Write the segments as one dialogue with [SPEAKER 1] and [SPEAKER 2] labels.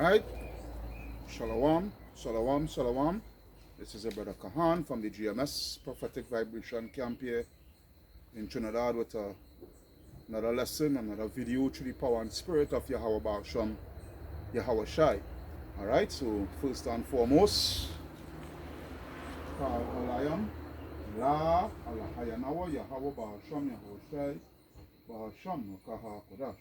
[SPEAKER 1] Alright? Shalom, shalom, shalom. This is a brother Kahan from the GMS Prophetic Vibration Camp here in Trinidad with another lesson, another video through the power and spirit of Yahweh Ba'asham, Yahweh Shai. Alright, so first and foremost, Kal Alayam, La Alahayanawa, Yahweh Ba'asham, Yahweh Shai, Ba'asham, Kaha Kodash.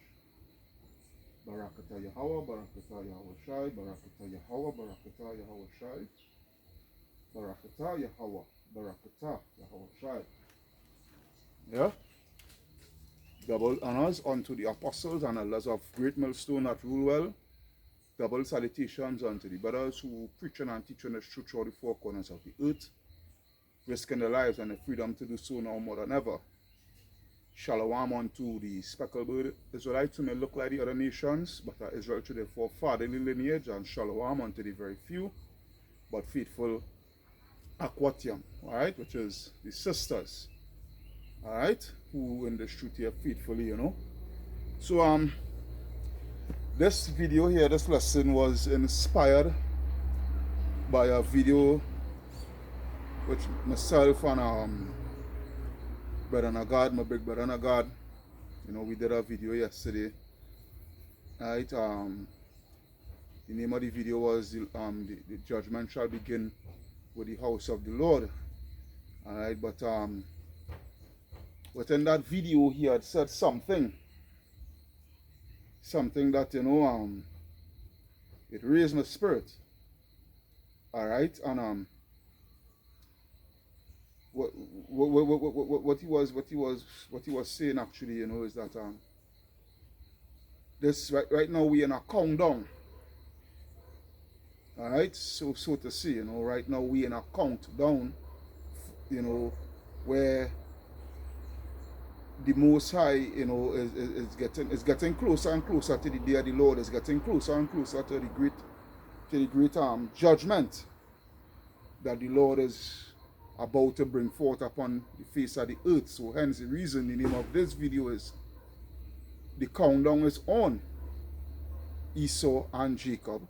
[SPEAKER 1] Barakata Yahweh, Barakata Yahweh Shai, Barakata Yahweh, Barakata Yahweh Shai, Barakata Yahweh, Barakata Yahweh Shai. Yeah? Double honors unto the apostles and elders of Great Millstone at rule well. Double salutations unto the brothers who preaching and teaching the truth throughout the four corners of the earth, risking their lives and the freedom to do so now more than ever. Shalom unto the speckled bird Israelites who may look like the other nations, but are Israel to their forefatherly lineage, and shalom unto the very few but faithful Aquatium, alright, which is the sisters, alright, who in the truth here faithfully, you know. So this video here, this lesson was inspired by a video which myself and brother Nagad, my big brother Nagad, you know, we did a video yesterday. Right, the name of the video was the judgment shall begin with the house of the Lord. Alright, but within that video he had said something that, you know, it raised my spirit. Alright, and what he was saying actually, you know, is that this right now we in a countdown. All right, so to say, you know, right now we in a countdown, you know, where the Most High, you know, is getting closer and closer to the day of the Lord. Is getting closer and closer to the great judgment that the Lord is about to bring forth upon the face of the earth. So hence the reason the name of this video is the countdown is on Esau and Jacob.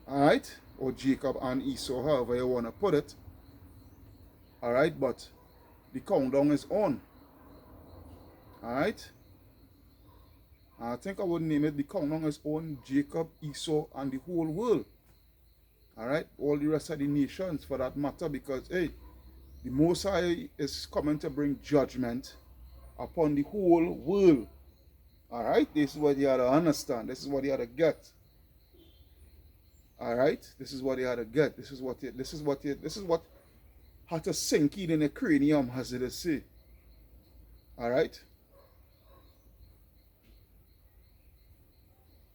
[SPEAKER 1] Alright? Or Jacob and Esau, however you want to put it. Alright, but the countdown is on. Alright? I think I would name it the countdown is on Jacob, Esau, and the whole world. Alright, all the rest of the nations for that matter, because hey, the Most High is coming to bring judgment upon the whole world. Alright, this is what you have to understand. This is what you have to get. Alright, this is what you have to get. This is what had to sink in the cranium, as it is say. Alright.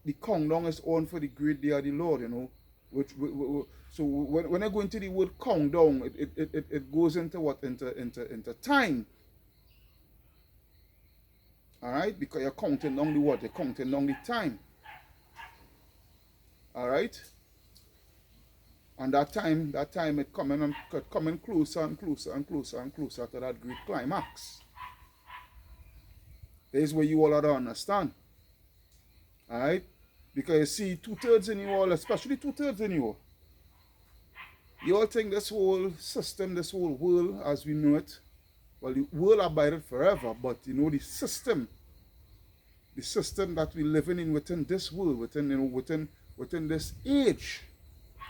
[SPEAKER 1] The countdown is on for the great day of the Lord, you know. So when I go into the word countdown, it goes into what? Into time. Alright? Because you're counting down the what? You're counting down the time. Alright? And that time it coming closer and closer and closer and closer to that great climax. This is where you all have to understand. Alright? Because you see, 2/3 in you all, especially 2/3 in you all. You all think this whole system, this whole world as we know it, well, the world abided forever, but you know, the system that we're living in within this world, within this age,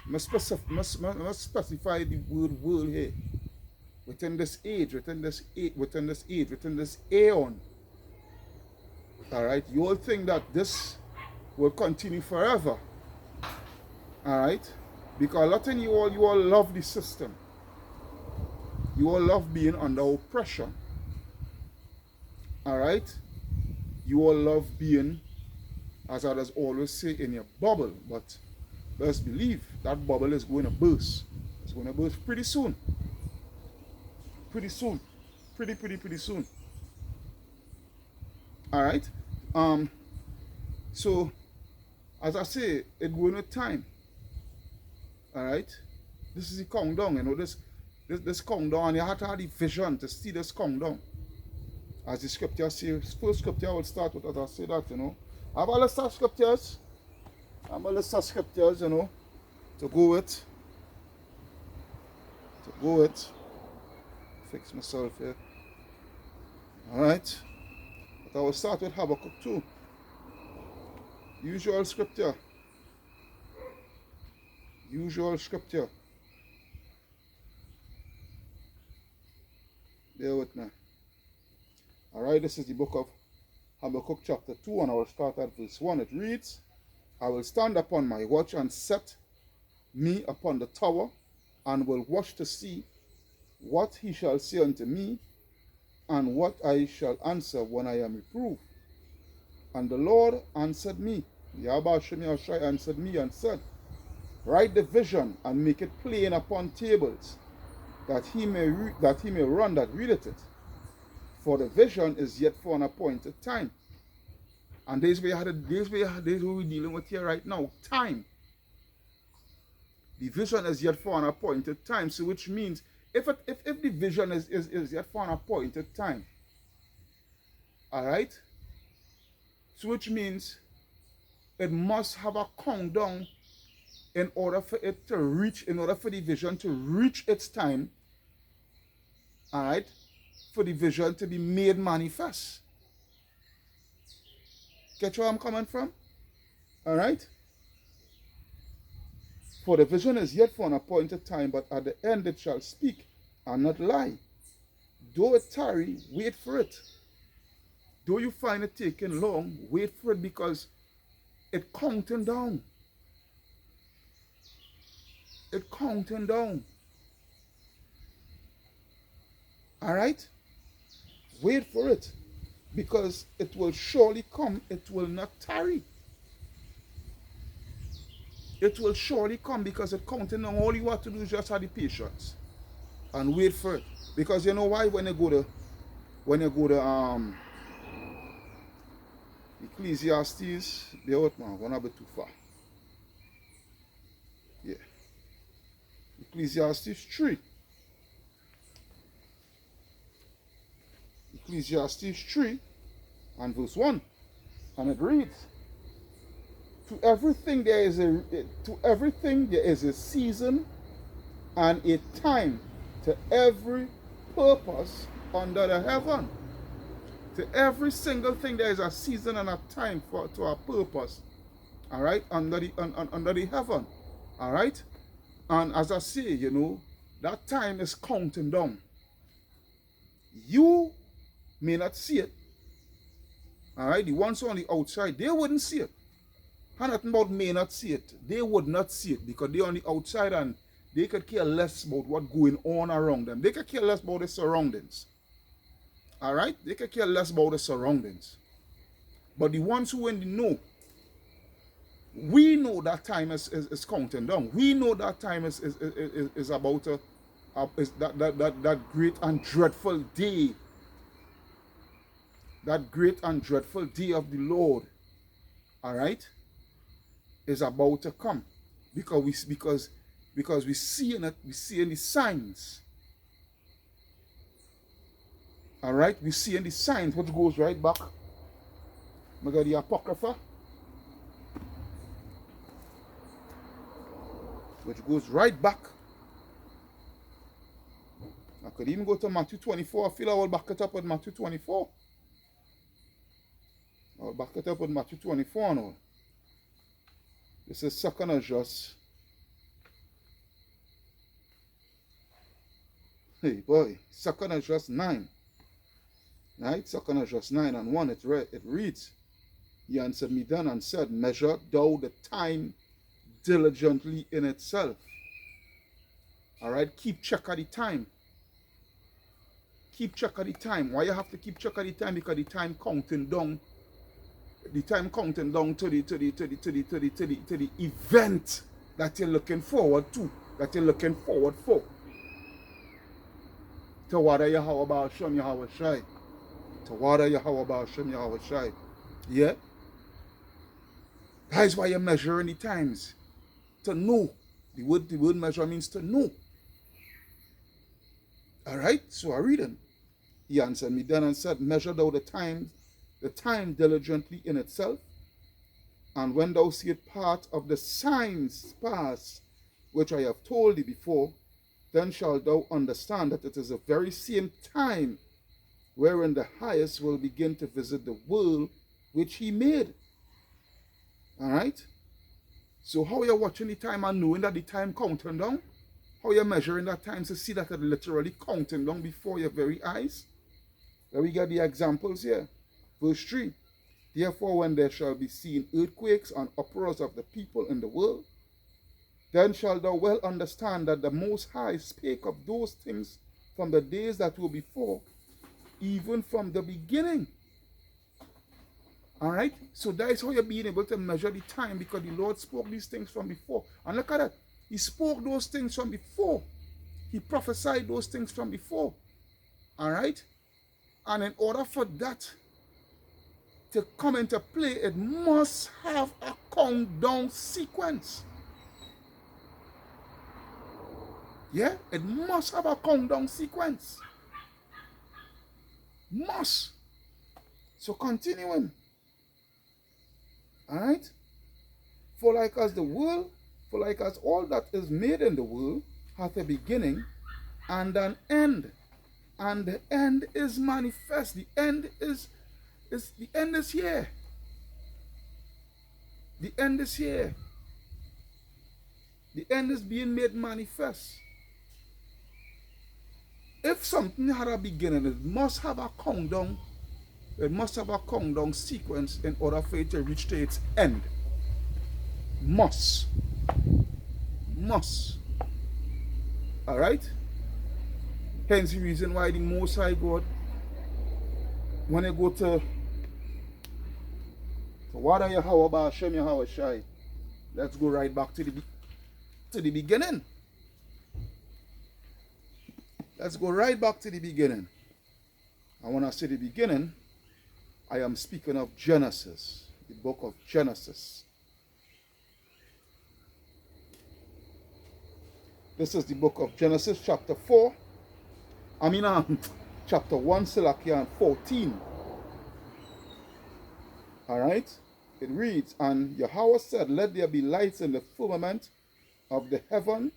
[SPEAKER 1] must specify the word world here. Within this age, within this aeon. Alright, you all think that this will continue forever. Alright? Because a lot of you all love the system. You all love being under oppression. Alright? You all love being, as others always say, in your bubble. But best believe that bubble is going to burst. It's going to burst pretty soon. Pretty soon. Pretty soon. Alright? So as I say, it going with time. Alright? This is the countdown, you know, this countdown, and you have to have the vision to see this countdown. As the scripture says, first scripture I will start with, as I say that, you know. I have all the start scriptures. I'm a list of scriptures, you know, to go with. Fix myself here. Alright. But I will start with Habakkuk 2. Usual scripture. Bear with me. Alright, this is the book of Habakkuk chapter 2, and I will start at verse 1. It reads, I will stand upon my watch and set me upon the tower, and will watch to see what he shall say unto me, and what I shall answer when I am reproved. And the Lord answered me, Yahweh Shem Yahushai answered me and said, write the vision and make it plain upon tables, that he may run that readeth it. For the vision is yet for an appointed time. And this way we're dealing with here right now. Time. The vision is yet for an appointed time. So which means if the vision is yet for an appointed time, alright? So which means it must have a countdown in order for it to reach, in order for the vision to reach its time, alright, for the vision to be made manifest. Get where I'm coming from? Alright? For the vision is yet for an appointed time, but at the end it shall speak and not lie. Though it tarry, wait for it. Though you find it taking long, wait for it, because it's counting down. It's counting down. Alright? Wait for it, because it will surely come. It will not tarry. It will surely come, because it's counting down. All you have to do is just have the patience and wait for it. Because you know why? When you go to Ecclesiastes, bear with me, I'm going a bit too far. Yeah. Ecclesiastes 3. Ecclesiastes 3 and verse 1. And it reads, To everything there is a season and a time, to every purpose under the heaven. To every single thing there is a season and a time to a purpose. Alright? Under the heaven. Alright? And as I say, you know, that time is counting down. You may not see it. Alright? The ones on the outside, they wouldn't see it. And nothing about may not see it. They would not see it, because they're on the outside and they could care less about what's going on around them. They could care less about the surroundings. Alright? They could care less about the surroundings. But the ones who in the know, we know that time is counting down. We know that time is about that great and dreadful day. That great and dreadful day of the Lord. Alright? Is about to come. Because we see in it, we see in the signs. Alright, we see in the signs, which goes right back. We got the Apocrypha, which goes right back. I could even go to Matthew 24. I feel I will back it up with Matthew 24. I'll back it up with Matthew 24 and all. This is 2nd Esdras. Hey boy, 2nd Esdras 9. Right? 2nd Esdras 9 and 1, it reads, He answered me then and said, Measure thou the time diligently in itself. Alright, keep check of the time. Keep check of the time. Why you have to keep check of the time? Because the time counting down. The time counting down to the event that you're looking forward to, that you're looking forward for. Tawada Yahweh Shem Yahweh Shai. Tawada Yahweh Shem Yahweh Shai. Yeah? That is why you're measuring the times. To know. The word measure means to know. Alright? So I read him. He answered me then and said, Measure thou the time diligently in itself, And when thou seest part of the signs pass, which I have told thee before, then shalt thou understand that it is the very same time wherein the highest will begin to visit the world which he made. All right? So how you're watching the time and knowing that the time counting down? How you're measuring that time to see that it literally counting down before your very eyes? There we get the examples here. Verse 3. Therefore, when there shall be seen earthquakes and uproars of the people in the world, then shalt thou well understand that the Most High spake of those things from the days that were before, even from the beginning. All right? So that is how you're being able to measure the time, because the Lord spoke these things from before. And look at that. He spoke those things from before. He prophesied those things from before. All right? And in order for that to come into play, it must have a countdown sequence. Yeah? It must have a countdown sequence. Must. So continuing. Alright? For like as all that is made in the world hath a beginning and an end. And the end is manifest. The end is here. The end is here. The end is being made manifest. If something had a beginning, it must have a countdown. It must have a countdown sequence in order for it to reach to its end. Must. Must. Alright? Hence the reason why the Most High God, when you go to Wada Yahweh Ba'ashem Yahweh Shai, let's go right back to the beginning. Let's go right back to the beginning. And when I say the beginning, I am speaking of Genesis, the book of Genesis. This is the book of Genesis, chapter 4. Chapter 1, Silakia, and 14. Alright? It reads, And Yahweh said, Let there be lights in the firmament of the heaven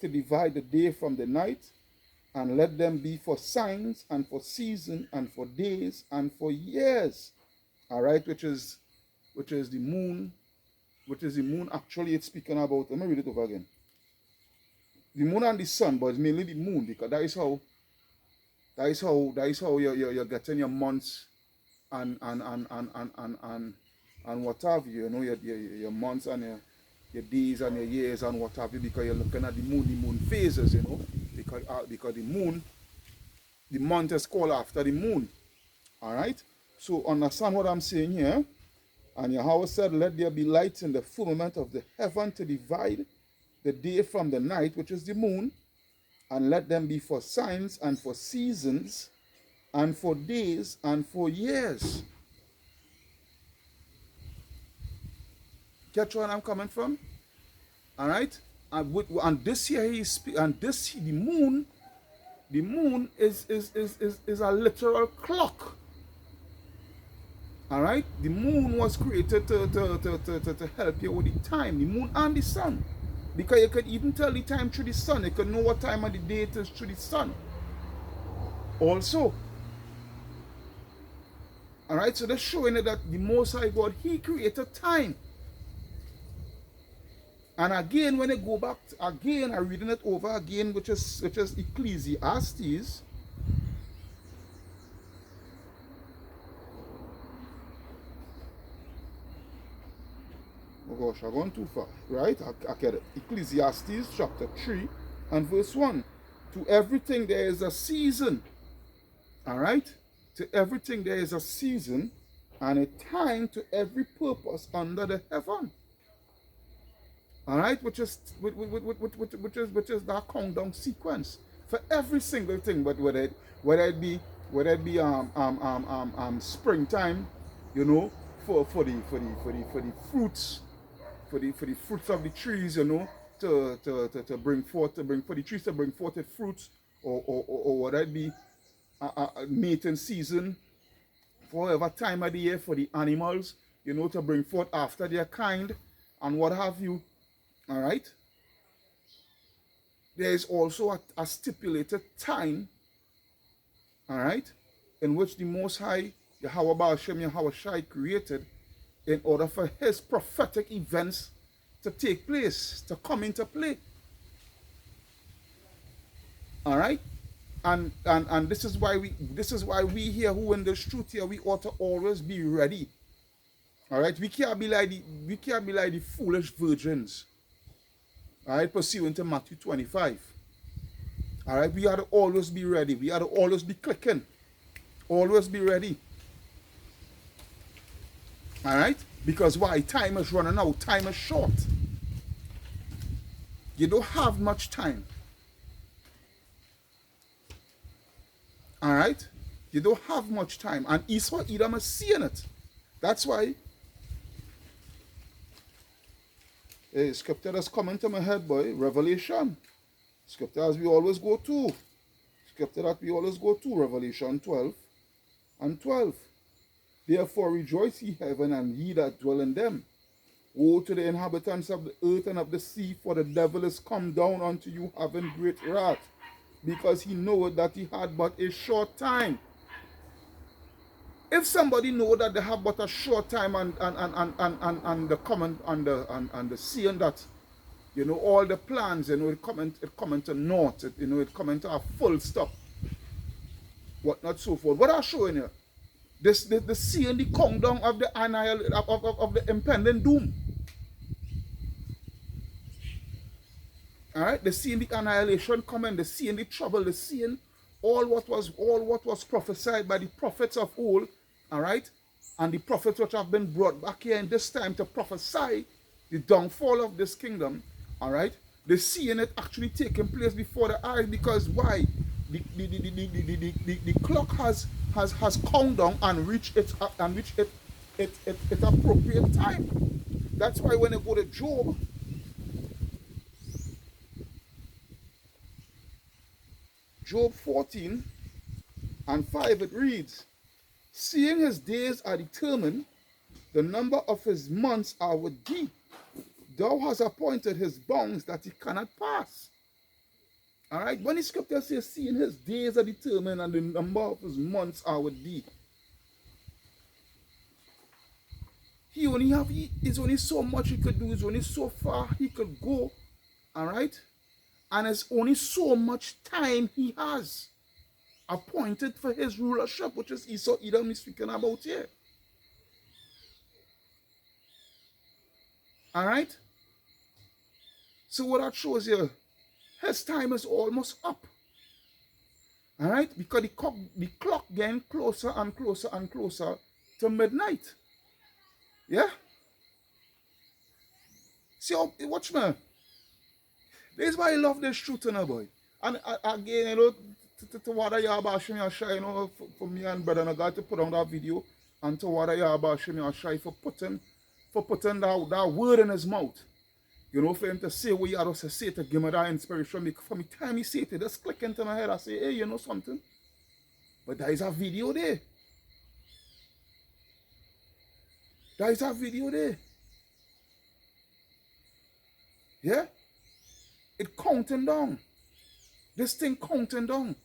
[SPEAKER 1] to divide the day from the night, and let them be for signs and for seasons and for days and for years. Alright, which is the moon. Which is the moon actually it's speaking about. Let me read it over again. The moon and the sun, but it's mainly the moon, because that is how you're getting your months and what have you, your months and your days and your years and what have you, because you're looking at the moon phases, because the moon, the month is called after the moon. Alright? So understand what I'm saying here. And Yahweh said, Let there be lights in the firmament of the heaven to divide the day from the night, which is the moon, and let them be for signs and for seasons and for days and for years. Catch where I'm coming from? All right? And this here the moon is a literal clock. All right? The moon was created to help you with the time, the moon and the sun. Because you could even tell the time through the sun. You could know what time of the day it is through the sun. Also. Alright, so that's showing you that the Most High God, He created time. And again, when you go back, again, I'm reading it over again, which is Ecclesiastes. Oh gosh, I've gone too far. Right? I get it. Ecclesiastes chapter 3 and verse 1. To everything there is a season. Alright? To everything there is a season and a time to every purpose under the heaven. Alright? Which is that countdown sequence. For every single thing, but whether it be springtime, for the fruits. For the fruits of the trees, to bring forth for the trees to bring forth its fruits, or whether it be mating season, for whatever time of the year for the animals you know, to bring forth after their kind and what have you. All right. There is also a stipulated time, all right, in which the Most High, Yahweh Baal Shem Yahweh Shai, created in order for his prophetic events to take place, to come into play. All right? And this is why we here who in this truth here, we ought to always be ready. All right? We can't be like the foolish virgins. All right, pursuant to Matthew 25. All right, we ought to always be ready. We ought to always be clicking. Always be ready. All right? Because why? Time is running out. Time is short. You don't have much time. All right? You don't have much time. And Esau, Edom is seeing it. That's why a scripture that's coming to my head, boy. Revelation. Scripture as we always go to. Scripture that we always go to. Revelation 12 and 12. Therefore rejoice, ye heaven, and ye that dwell in them. Woe to the inhabitants of the earth and of the sea, for the devil is come down unto you, having great wrath, because he knoweth that he had but a short time. If somebody know that they have but a short time and the comment and the seeing that, you know, all the plans, you know, it coming to naught, you know, it coming to a full stop. What not so forth. What I'm showing you? The seeing the countdown of the of the impending doom. Alright, the seeing the annihilation coming, the seeing the trouble, the seeing all what was prophesied by the prophets of old, alright, and the prophets which have been brought back here in this time to prophesy the downfall of this kingdom, alright, the seeing it actually taking place before the eyes. Because why? The clock has countdown and reached its appropriate time. That's why when you go to Job 14 and 5, it reads, seeing his days are determined, the number of his months are with thee. Thou hast appointed his bounds that he cannot pass. All right, when the scripture says, seeing his days are determined and the number of his months are with thee, it's only so much he could do, it's only so far he could go. All right, and it's only so much time he has appointed for his rulership, which is Esau, Edom is speaking about here. All right, so what that shows you, his time is almost up. All right, because the clock getting closer and closer and closer to midnight. Yeah. See, watch me. This is why I love this truth, you know, boy. And again, you know, to what I Yahweh Shai, you know, for me and brother, and I got to put on that video, and to what I Yahweh Shai for putting that word in his mouth. You know, for him to say what he had to say, to give me that inspiration. Because from the time he said it, just click into my head, I say, hey, you know something? But there is a video there. There is a video there. Yeah? It counting down. This thing counting down.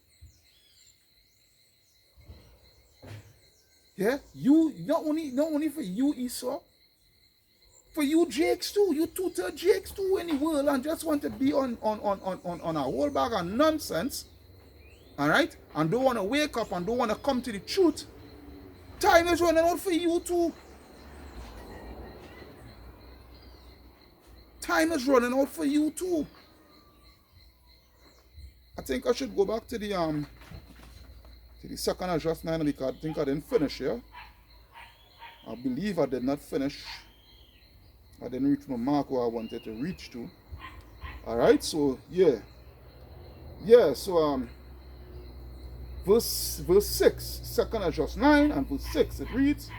[SPEAKER 1] Yeah? You, not only for you, Esau, for you Jakes too, you tutor Jakes too in the world and just want to be on a whole bag of nonsense, all right, and don't want to wake up and don't want to come to the truth. Time is running out for you too. Time is running out for you too. I think I should go back to the second adjustment because I think I didn't finish here. I believe I did not finish. I didn't reach my mark where I wanted to reach to. Alright, so yeah. Yeah, so verse 6, second adjust 9 and verse 6, it reads,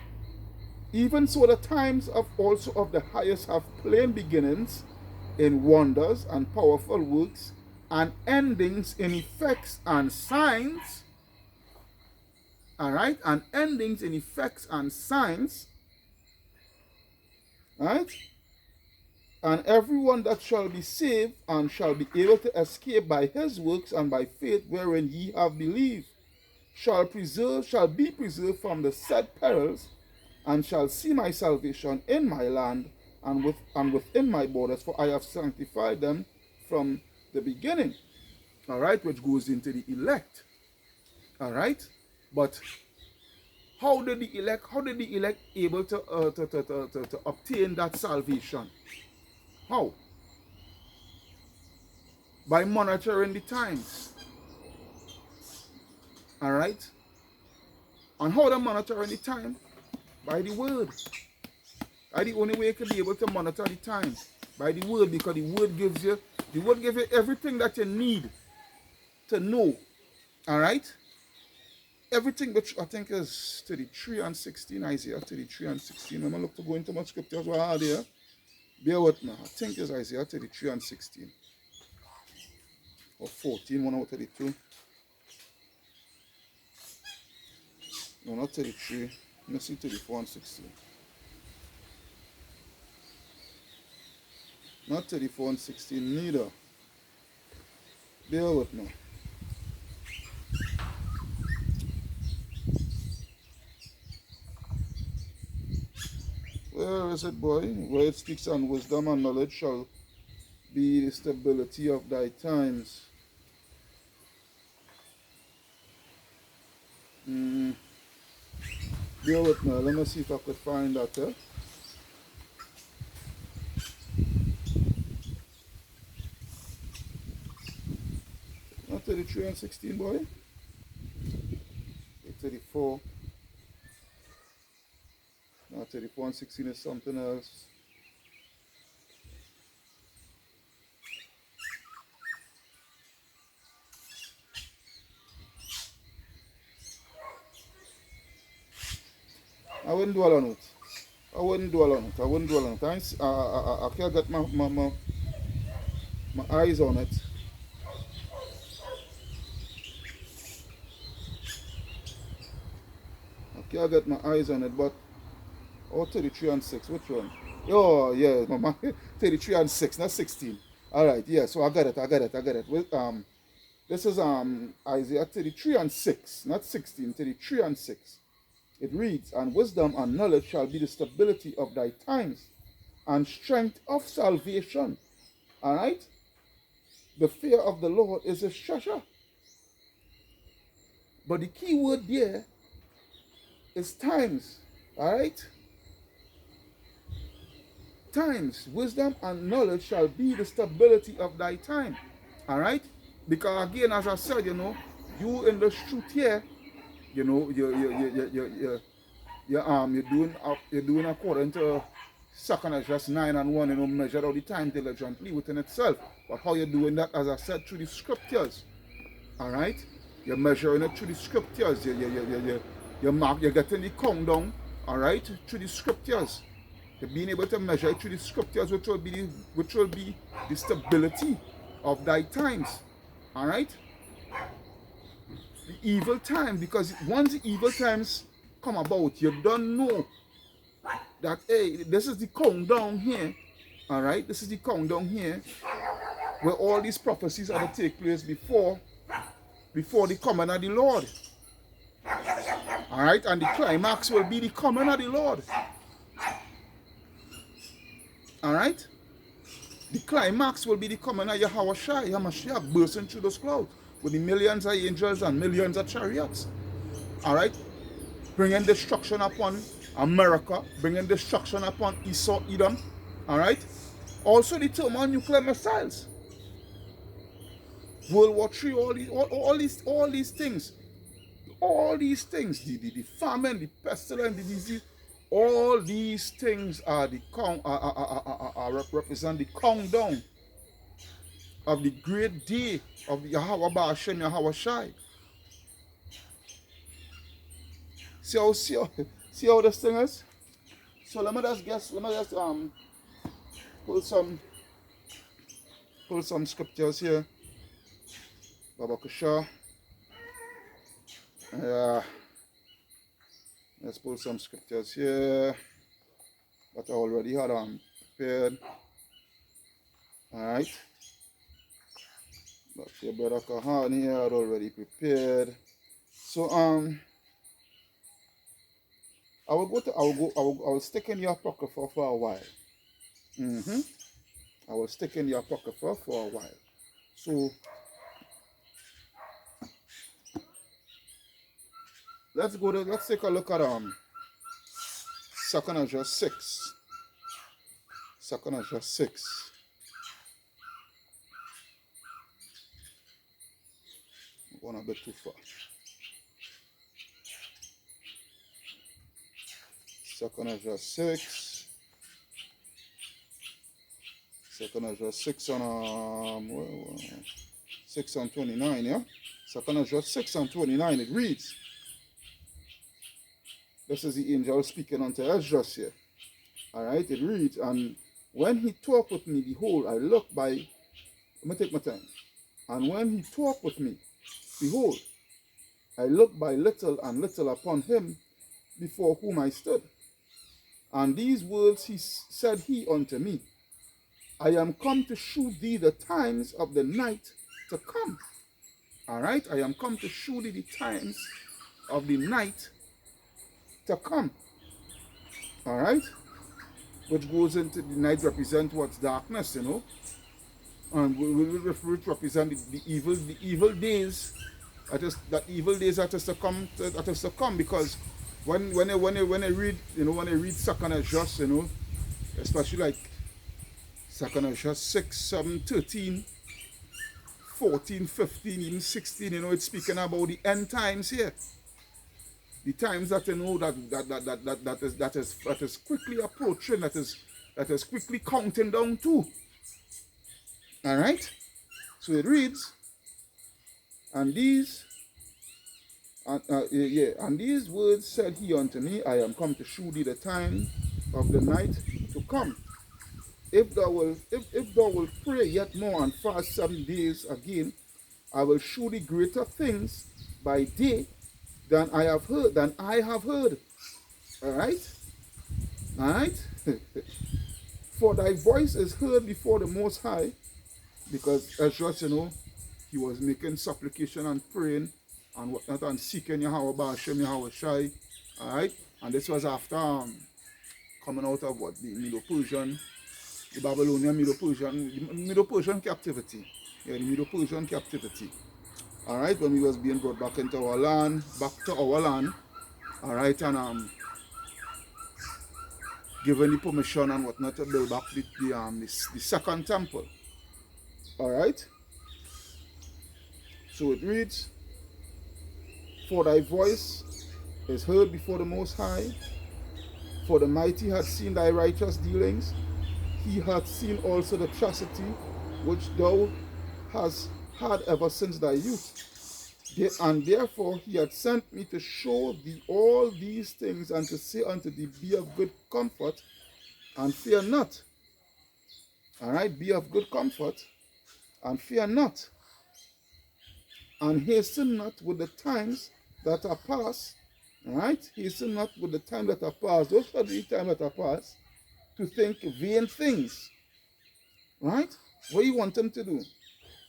[SPEAKER 1] even so the times of also of the highest have plain beginnings in wonders and powerful works, and endings in effects and signs. Alright, and endings in effects and signs. Right? And everyone that shall be saved and shall be able to escape by his works and by faith wherein ye have believed shall be preserved from the said perils, and shall see my salvation in my land and within my borders, for I have sanctified them from the beginning. All right, which goes into the elect. All right, but how did the elect able to obtain that salvation? How? By monitoring the times. All right, and how they monitoring the time? By the word. That's the only way you can be able to monitor the time, by the word, because the word gives you everything that you need to know. All right, everything, which I think is 33 and 16, Isaiah 33 and 16. When I look to go into my scriptures what are there, bear with me. I think it's Isaiah 33 and 16 or 14, 1 out 32. No, not 33. Let me see 34 and 16. Not 34 and 16 neither. Bear with me. Where is it, boy? Where it speaks on wisdom and knowledge shall be the stability of thy times. Bear with me. Let me see if I could find that. Not 33 and 16, boy. 34. Not 34 and 16 is something else. I wouldn't dwell on it. I wouldn't dwell on it. I can't get my eyes on it. I can't get my eyes on it, but 33 and 6, which one? Oh, yeah, 33 and 6, not 16. All right, yeah, so I got it. This is Isaiah 33 and 6, not 16, 33 and 6. It reads, and wisdom and knowledge shall be the stability of thy times, and strength of salvation. All right? The fear of the Lord is a treasure. But the key word there is times. All right? Times. Wisdom and knowledge shall be the stability of thy time. All right? Because again, as I said, you in the truth here, you're doing according to 2nd Esdras 9 and 1, measure out the time diligently within itself. But how you're doing that, as I said, through the scriptures. All right? You're measuring it through the scriptures. You're getting the countdown, all right, through the scriptures. You're being able to measure it through the scriptures, which will be the stability of thy times. All right? The evil time, because once the evil times come about, you don't know that, hey, this is the countdown here. All right? This is the countdown here where all these prophecies are to take place before the coming of the Lord. All right? And the climax will be the coming of the Lord. All right? The climax will be the coming of Yamashiach bursting through those clouds with the millions of angels and millions of chariots. All right? Bringing destruction upon America, bringing destruction upon Esau, Edom. All right? Also the thermonuclear missiles. World War III, all these things. All these things, the famine, the pestilence, the disease, all these things are represent the countdown of the great day of Yahweh Ba'ashem Yahweh Shai. See how this thing is? So let me just pull some scriptures here. Babakasha. Yeah. Let's pull some scriptures here. that I already had prepared. Alright. That your brother Kahan here had already prepared. So I will stick in your apocrypha for a while. I will stick in the apocrypha for a while. So let's take a look at 2nd Ezra 6. 2nd Ezra 6. I'm going a bit too far. 2nd Ezra 6. 2nd Ezra 6 on 6 and 29, yeah? 2nd Ezra 6 and 29, it reads. This is the angel speaking unto Ezra here. Alright, it reads, and when he talked with me, behold, I looked by, let me take my time. And when he talked with me, behold, I looked by little and little upon him before whom I stood. And these words said he unto me, I am come to shew thee the times of the night to come. Alright, I am come to shew thee the times of the night to come. Alright, which goes into the night represent what's darkness, you know, and which represent the evil days. That evil days that is to come, because when I read, you know, when I read 2nd Ezra, you know, especially like 2nd Ezra 6, 7, 13, 14, 15, even 16, you know, it's speaking about the end times here. The times that, you know, that is quickly approaching, that is quickly counting down to. Alright? So it reads, and these words said he unto me, I am come to shew thee the time of the night to come. If thou wilt pray yet more and fast 7 days again, I will shew thee greater things by day than I have heard. Alright? Alright? For thy voice is heard before the Most High, because Ezra, you know, he was making supplication and praying and whatnot and seeking Yahweh Ba'ashem, Yahweh Shai. Alright? And this was after coming out of what? The Medo-Persian, the Babylonian Medo-Persian captivity. Yeah, the Medo-Persian captivity. Alright, when we was being brought back into our land, alright, and given the permission and whatnot to build back the second temple. Alright? So it reads, for thy voice is heard before the Most High, for the mighty hath seen thy righteous dealings, he hath seen also the chastity which thou hast had ever since thy youth. And therefore he hath sent me to show thee all these things, and to say unto thee, be of good comfort, and fear not. Alright, be of good comfort, and fear not. And hasten not with the times that are past. Alright, hasten not with the time that are past. Those are the time that are past, to think vain things. Right? What do you want them to do?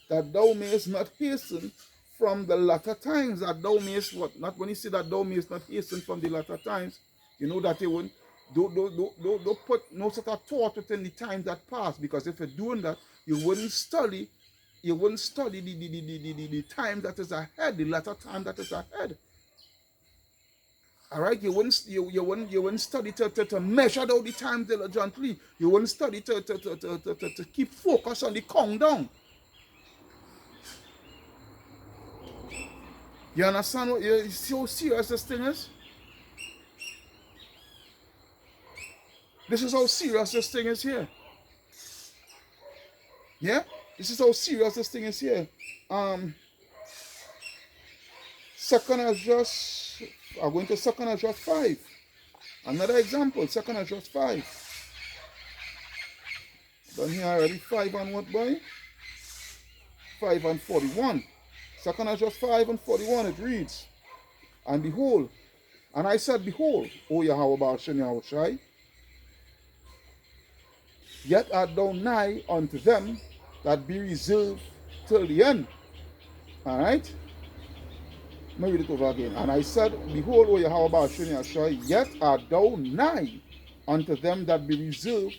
[SPEAKER 1] That thou mayest not hasten from the latter times, that thou mayest what? Not when you say that thou mayest not hasten from the latter times, you know that you won't, don't put no sort of thought within the times that pass, because if you're doing that, you wouldn't study the time that is ahead, the latter time that is ahead. Alright, you wouldn't study to measure out the time diligently. You wouldn't study to keep focus on the countdown. You understand what you see how serious this thing is? This is how serious this thing is here. Yeah? This is how serious this thing is here. Second Ezra, I'm going to 2nd Ezra 5. Another example, 2nd Ezra 5. Done here already, 5 and what, boy? 5 and 41. 2nd Ezra 5 and 41, it reads, and behold, and I said, behold, O Yahweh Ba'ashem Yahweh Shai, yet art thou nigh unto them that be reserved till the end. All right? Let me read it over again. And I said, Behold, O Yahweh Ba'ashem Yahshua, yet art thou nigh unto them that be reserved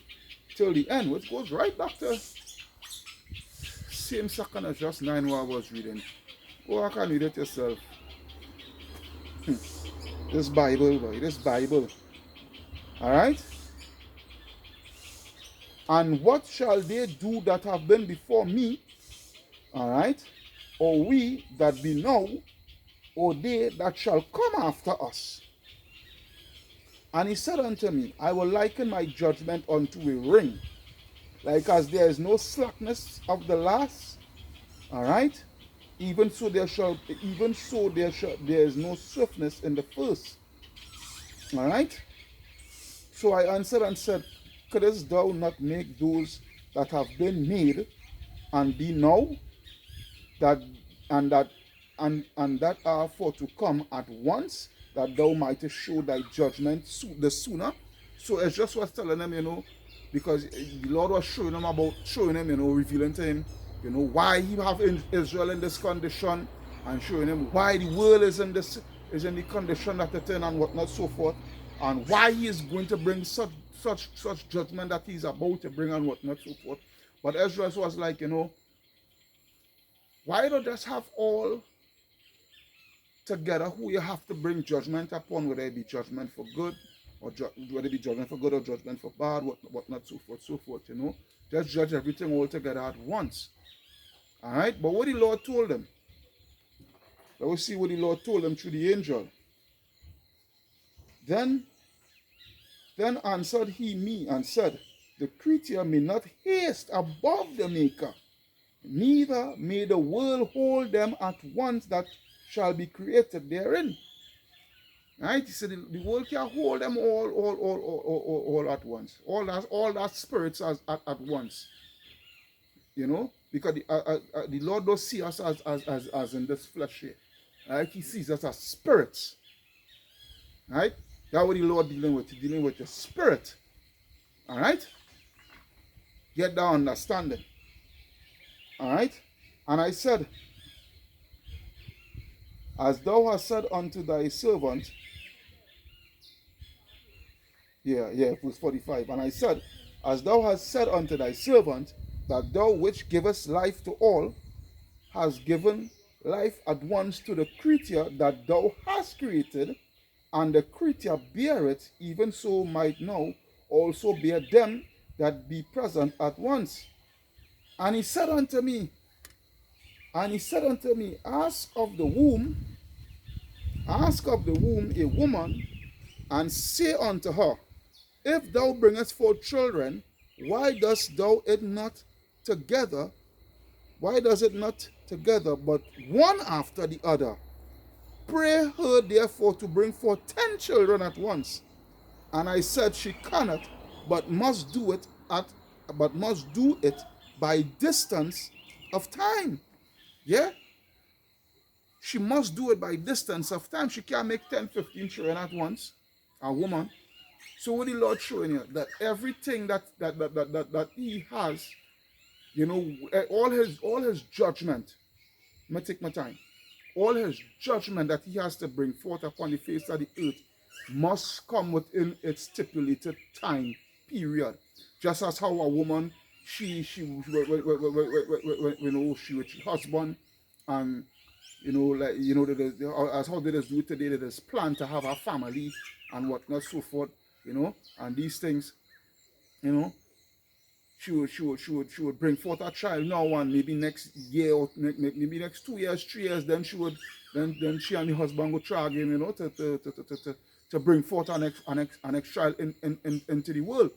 [SPEAKER 1] till the end. Which goes right back to same second as just 9 what I was reading. Oh, I can read it yourself. This Bible, boy, this Bible. Alright? And what shall they do that have been before me? Alright? Or we that be now, or they that shall come after us? And he said unto me, I will liken my judgment unto a ring, like as there is no slackness of the last, alright? Even so there is no swiftness in the first. Alright? So I answered and said, couldst thou not make those that have been made and be now, that are for to come at once, that thou mightest show thy judgment the sooner? So it's just was telling them, because the Lord was showing him, revealing to him, why he have Israel in this condition, and showing him why the world is in the condition that it's in, and whatnot, so forth, and why he is going to bring such judgment that he's about to bring, and whatnot, so forth. But Ezra was like, why don't just have all together who you have to bring judgment upon, whether it be judgment for good, or whether it be judgment for good or judgment for bad, whatnot, so forth, Just judge everything all together at once. Alright? But what the Lord told them, let us see what the Lord told them through the angel. Then answered he me and said, the creature may not haste above the Maker, neither may the world hold them at once that shall be created therein. Right? He said the world can hold them all at once. All that spirits at once. Because the Lord does see us as in this flesh here. Right? He sees us as spirits. Right? That's what the Lord dealing with. He's dealing with your spirit. Alright? Get that understanding. Alright? And I said, as thou hast said unto thy servant, verse 45, and I said, as thou hast said unto thy servant, that thou which givest life to all, hast given life at once to the creature that thou hast created, and the creature beareth, even so might now also bear them that be present at once. And he said unto me, ask of the womb a woman, and say unto her, if thou bringest forth children, why does it not together, but one after the other? Pray her therefore to bring forth 10 children at once. And I said, she cannot, but must do it by distance of time. Yeah? She must do it by distance of time. She can't make 10, 15 children at once. A woman. So what the Lord showing you? That everything that he has, all his judgment, let me take my time. All his judgment that he has to bring forth upon the face of the earth must come within its stipulated time period. Just as how a woman, she with her husband, and as how they just do it today, they just plan to have a family and whatnot, so forth, and these things, she would bring forth a child now, and maybe next year or maybe next 2 years, 3 years, then she and the husband would try again, to bring forth an next child into the world,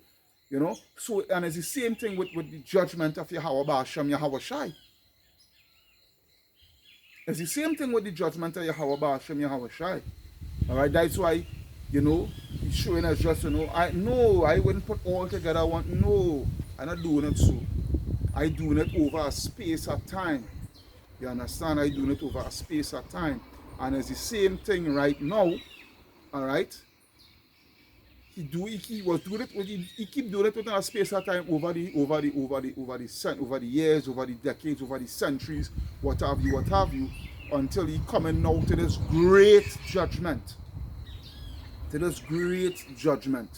[SPEAKER 1] So, and it's the same thing with the judgment of Yahweh Ba'ashem Yahweh Shai. It's the same thing with the judgment of Yahweh Ba'ashem Yahweh Shai. Alright, that's why, he's showing us just, I wouldn't put all together one. No, I'm not doing it so. I'm doing it over a space of time. You understand? I'm doing it over a space of time. And it's the same thing right now. Alright? He was doing it. He keep doing it within a space of time over the years, over the decades, over the centuries, what have you, until he coming now to this great judgment. To this great judgment.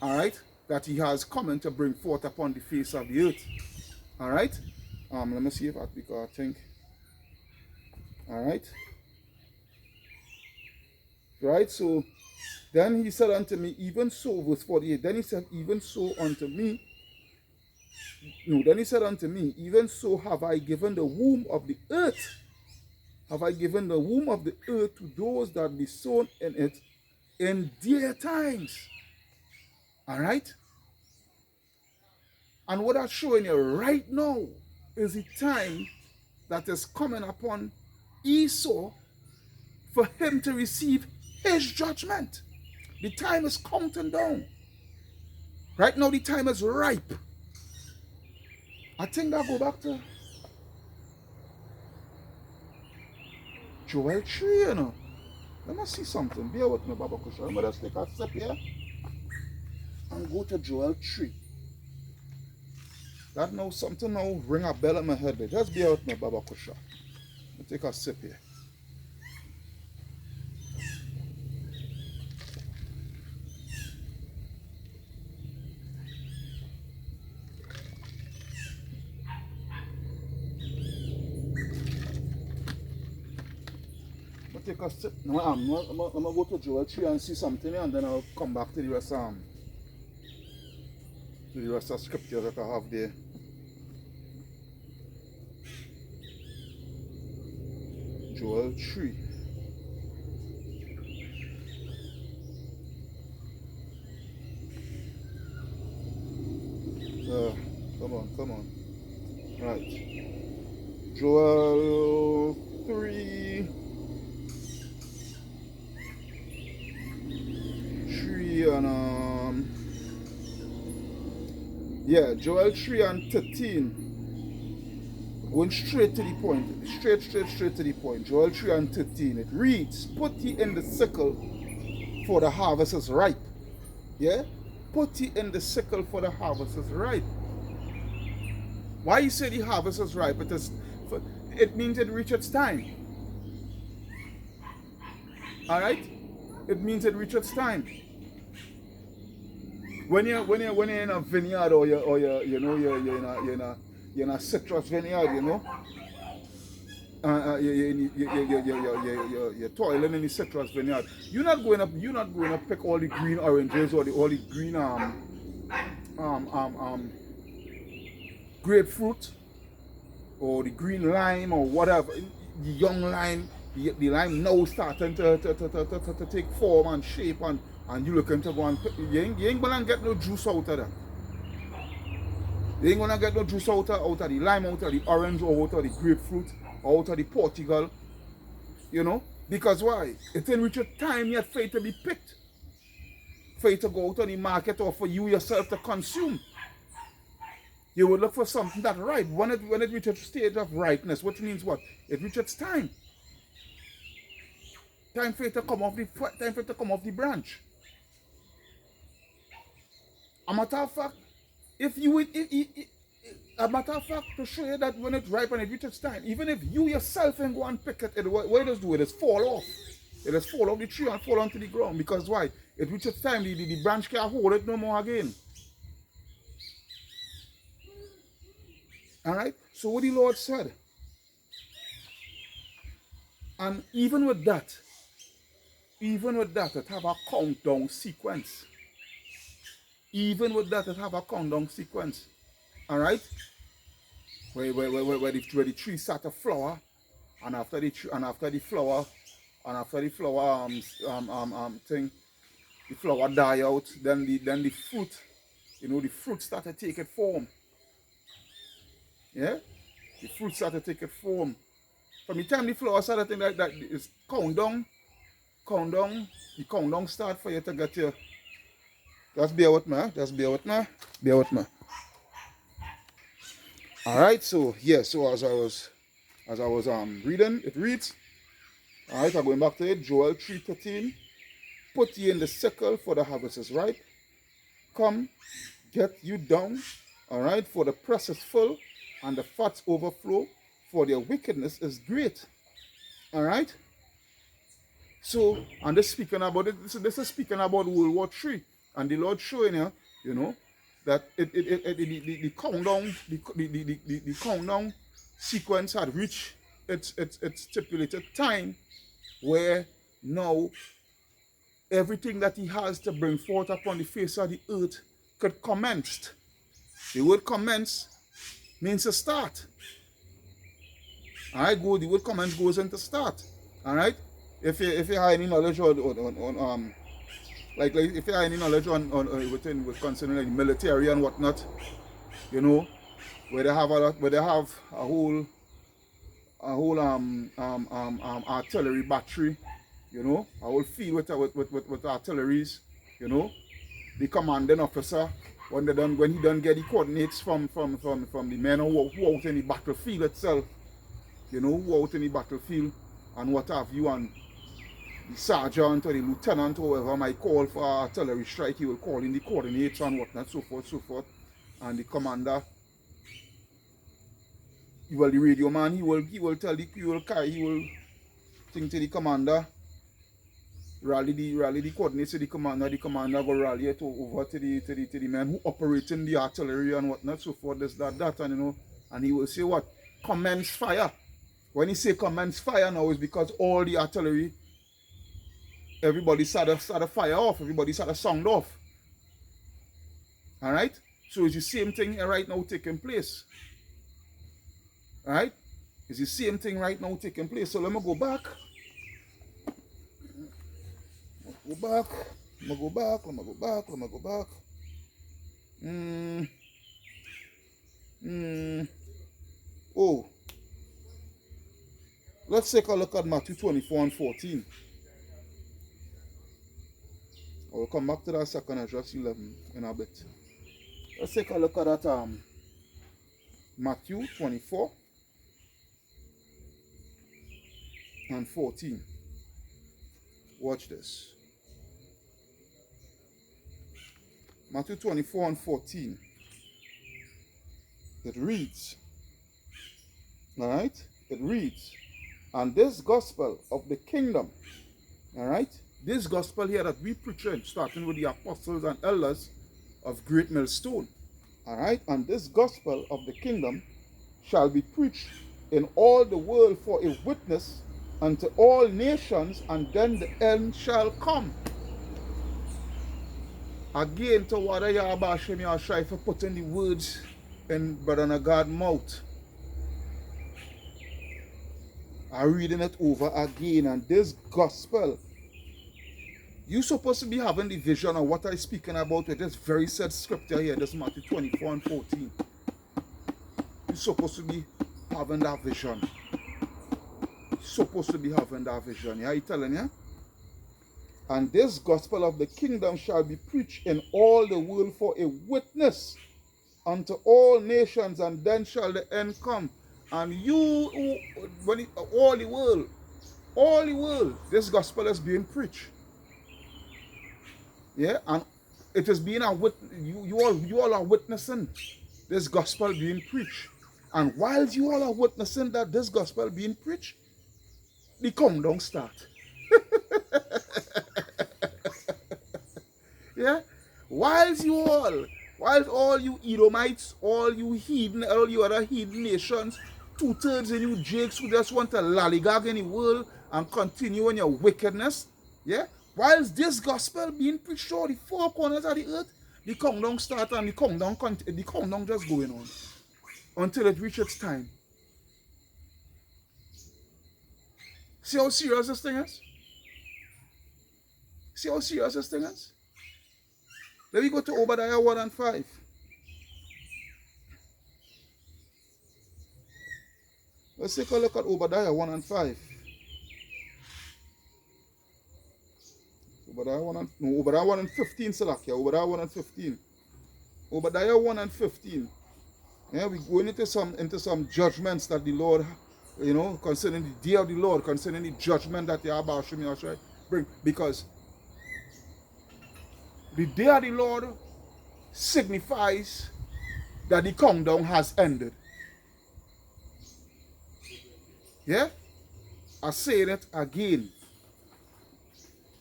[SPEAKER 1] All right, that he has come to bring forth upon the face of the earth. All right. Let me see if I think. All right. Right. So then he said unto me, even so, verse 48. Then he said, even so unto me. No. Then he said unto me, even so have I given the womb of the earth. Have I given the womb of the earth to those that be sown in it in their times. All right. And what I'm showing you right now is the time that is coming upon Esau for him to receive his judgment. The time is counting down. Right now the time is ripe. I think I'll go back to Joel 3, you know. Let me see something. Bear with me, Baba Kusha. Let me just take a step here and go to Joel 3. That now something now ring a bell in my head. Just bear with me, Baba Kusha. Let me take a sip here. Take a sip. No, I'm gonna go to Joel 3 and see something, and then I'll come back to the rest of scriptures that I have there. Joel 3. Come on. Right. Joel 3. And yeah, Joel 3 and 13. Going straight to the point. Straight to the point. Joel 3 and 13. It reads, put ye in the sickle, for the harvest is ripe. Yeah? Put ye in the sickle, for the harvest is ripe. Why you say the harvest is ripe? It means it reached its time. Alright? It means it reached its time. When you're in a vineyard or you're in a citrus vineyard, you know, you're toiling in the citrus vineyard. You're not going to pick all the green oranges or all the green grapefruit or the green lime or whatever. The young lime, the lime now starting to take form and shape, and you looking to go and pick. You ain't gonna get no juice out of that. You ain't gonna get no juice out of the lime, out of the orange, or out of the grapefruit, or out of the Portugal. You know? Because why? It ain't reach a time yet for it to be picked. For it to go out on the market or for you yourself to consume. You would look for something that's ripe. When it reaches a stage of ripeness, which means what? It reaches its time. Time for it to come off the branch. A matter of fact, a matter of fact, to show you that when it's ripe and it reaches time, even if you yourself ain't go and pick it, what it does do, it just fall off. It just fall off the tree and fall onto the ground. Because why? It reaches time, the branch can't hold it no more again. Alright? So what the Lord said. And even with that, it have a countdown sequence. Even with that, it have a countdown sequence. Alright? Where the tree start to flower, and after the flower the flower die out, then the fruit, the fruit start to take its form. Yeah? The fruit start to take its form. From the time the flower start, I think that is countdown, the countdown start for you to get your. Just bear with me. Alright, so yeah, so as I was reading, it reads. Alright, I'm going back to it, Joel 3:13. Put ye in the sickle, for the harvest is ripe. Come, get you down, all right, for the press is full, and the fats overflow, for their wickedness is great. All right? So, and this speaking about it, this is speaking about World War III. And the Lord showing you, you know, that the countdown, the countdown sequence had reached its stipulated time, where now everything that he has to bring forth upon the face of the earth could commence. The word commence means to start. All right, the word commence goes into start. All right, if you have any knowledge on like if you have any knowledge on with concerning like military and whatnot, you know, where they have a whole artillery battery, you know, a whole field with artilleries, you know, the commanding officer, when he done get the coordinates from the men who out in the battlefield itself, you know, who out in the battlefield and what have you, and the sergeant or the lieutenant or whoever might call for artillery strike, he will call in the coordinates and whatnot, so forth, and the commander, well, the radio man, he will tell the he will think to the commander, rally the coordinates to the commander will rally it over to the men who operate in the artillery and whatnot, so forth, this, that, and you know, and he will say what? Commence fire. When he say commence fire now, is because all the artillery, everybody started fire off, everybody started sound off. Alright? So it's the same thing right now taking place. Alright? It's the same thing right now taking place. So let me go back. Let me go back. Oh. Let's take a look at Matthew 24 and 14. I will come back to that second address 11 in a bit. Let's take a look at that Matthew 24 and 14. Watch this. Matthew 24 and 14. It reads, alright? It reads, and this gospel of the kingdom, alright? This gospel here that we preaching, starting with the apostles and elders of Great Millstone, alright? And this gospel of the kingdom shall be preached in all the world for a witness unto all nations, and then the end shall come. Again, to what I try for putting the words in Brother God's mouth. I'm reading it over again, and this gospel, you're supposed to be having the vision of what I'm speaking about with this very said scripture here, this Matthew 24 and 14. You're supposed to be having that vision. You're supposed to be having that vision. Yeah, I'm telling you? And this gospel of the kingdom shall be preached in all the world for a witness unto all nations, and then shall the end come. And all the world, this gospel is being preached. Yeah, and it is being you all are witnessing this gospel being preached. And while you all are witnessing that this gospel being preached, the countdown start. Yeah, while all you Edomites, all you heathen, all you other heathen nations, 2/3 of you jakes who just want to lollygag in the world and continue in your wickedness, yeah, whilst this gospel being preached to the four corners of the earth, the countdown start, and the countdown just going on until it reaches its time. See how serious this thing is? See how serious this thing is? Let me go to Obadiah 1 and 5. Let's take a look at Obadiah 1 and 5. Obadiah 1 and 15, Salakia. Obadiah 1 and 15. Obadiah 1 and 15. Yeah, we're going into some judgments that the Lord, you know, concerning the day of the Lord, concerning the judgment that Yahweh Hashem bring. Because The day of the Lord signifies that the countdown has ended. Yeah? I say it again.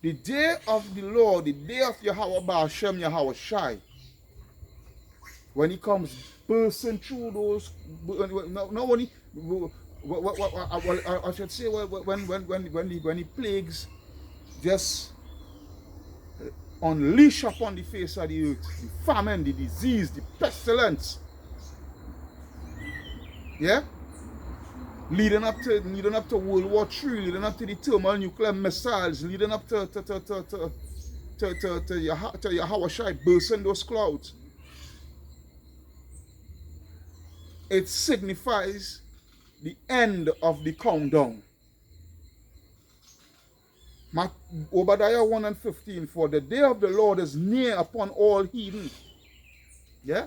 [SPEAKER 1] The day of the Lord, the day of Yahweh Ba'ashem Yahweh Shai, when he comes bursting through those, not when he, I should say when the plagues just unleash upon the face of the earth, the famine, the disease, the pestilence, yeah, leading up to World War III, leading up to the thermonuclear missiles, leading up to Yahweh Shai bursting those clouds. It signifies the end of the countdown. Obadiah 1 and 15, for the day of the Lord is near upon all heathen. Yeah?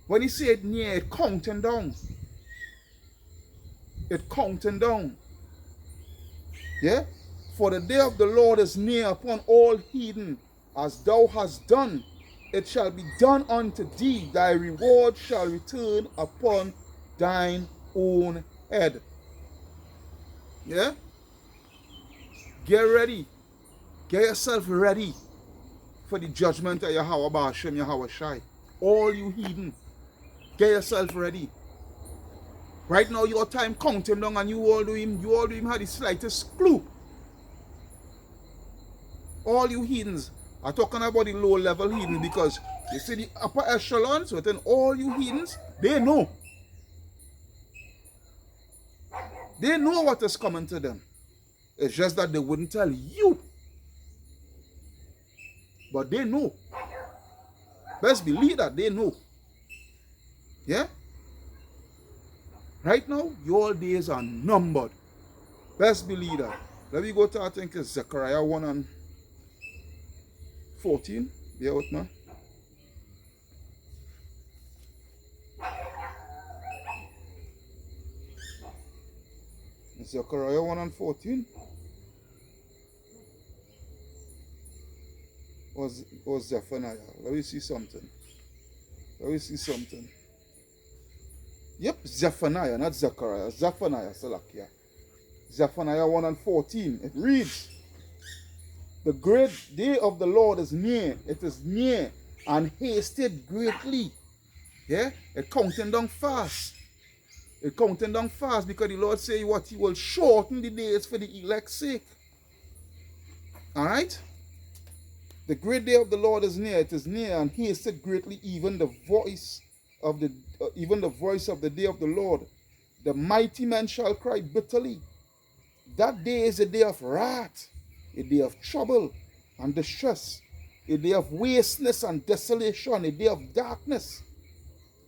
[SPEAKER 1] When he said near, it counting down. It counting down. Yeah? For the day of the Lord is near upon all heathen. As thou hast done, it shall be done unto thee. Thy reward shall return upon thine own head. Yeah? Get ready. Get yourself ready for the judgment of Yahweh Ba'ashem Yahweh Shai. All you heathen, get yourself ready. Right now your time counting down and you all do him have the slightest clue. All you heathens are talking about the low level heathen, because you see the upper echelons, so then all you heathens, they know. They know what is coming to them. It's just that they wouldn't tell you. But they know. Best believe that they know. Yeah? Right now, your days are numbered. Best believe that. Let me go to, I think it's Zechariah 1 and 14. Bear with me. Zechariah 1 and 14. Or Zephaniah. Let me see something. Yep, Zephaniah, not Zechariah. Zephaniah, Salakia. Zephaniah 1 and 14. It reads, the great day of the Lord is near. It is near and hasted greatly. Yeah? It counting down fast. It counting down fast because the Lord say what? He will shorten the days for the elect's sake. Alright? The great day of the Lord is near. It is near and hasted greatly, even the voice of the day of the Lord. The mighty men shall cry bitterly. That day is a day of wrath, a day of trouble and distress, a day of wasteness and desolation, a day of darkness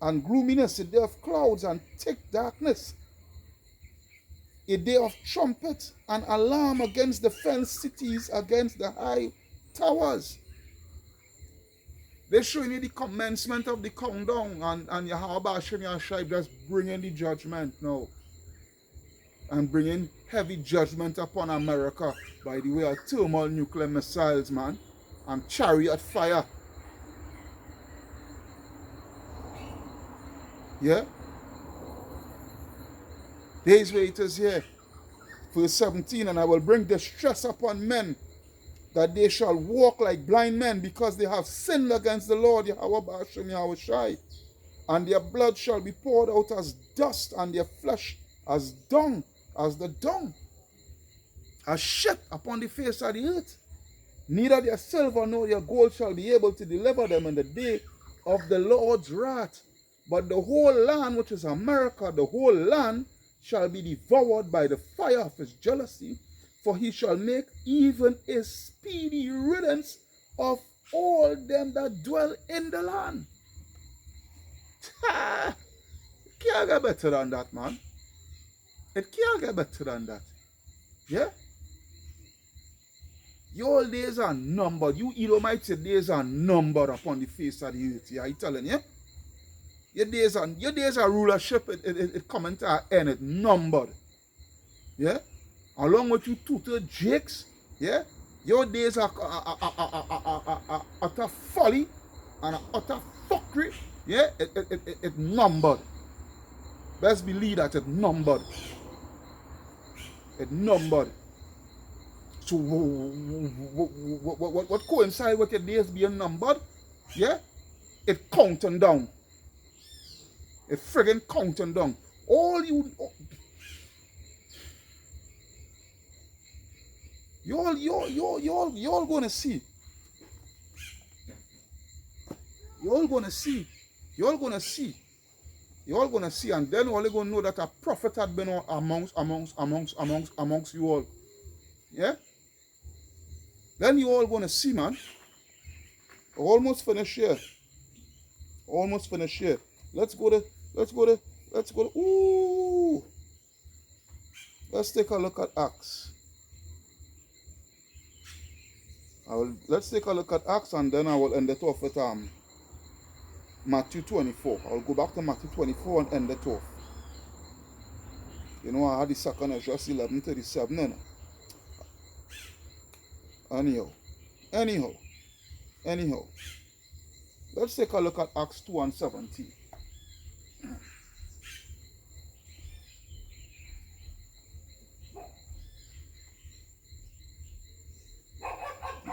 [SPEAKER 1] and gloominess, a day of clouds and thick darkness, a day of trumpet and alarm against the fenced cities, against the high towers. They're showing you the commencement of the countdown, and Yahweh Ba'ashem Yahweh Shai just bringing the judgment now. And bringing heavy judgment upon America by the way of thermonuclear missiles, man, and chariot fire. Yeah? Days where it is here. Verse 17, and I will bring distress upon men, that they shall walk like blind men, because they have sinned against the Lord, Yahweh Ba'ashem Yahweh Shai. And their blood shall be poured out as dust, and their flesh as dung, as the dung, as shit upon the face of the earth. Neither their silver nor their gold shall be able to deliver them in the day of the Lord's wrath. But the whole land, which is America, the whole land shall be devoured by the fire of his jealousy, for he shall make even a speedy riddance of all them that dwell in the land. It can't get better than that, man. It can't get better than that. Yeah? Your days are numbered. You Edomites, your days are numbered upon the face of the earth. Yeah, I'm telling you. Your days are rulership. It coming to an end. It's numbered. Yeah? Along with you two jakes. Yeah? Your days are utter folly and utter fuckery. Yeah, it numbered. Best believe that it numbered. It numbered. So what coincides with your days being numbered? Yeah, it counting down. It friggin' counting down. All you all gonna see. You're gonna see. You're gonna see. You're gonna see, and then all you're gonna know that a prophet had been amongst you all. Yeah? Then you all gonna see, man. Almost finished here. Almost finished here. Let's go to, ooh. Let's take a look at Acts. Let's take a look at Acts, and then I will end it off with Matthew 24. I'll go back to Matthew 24 and end it off. You know, I had the second address 11:37. Anyhow. Let's take a look at Acts 2 and 17.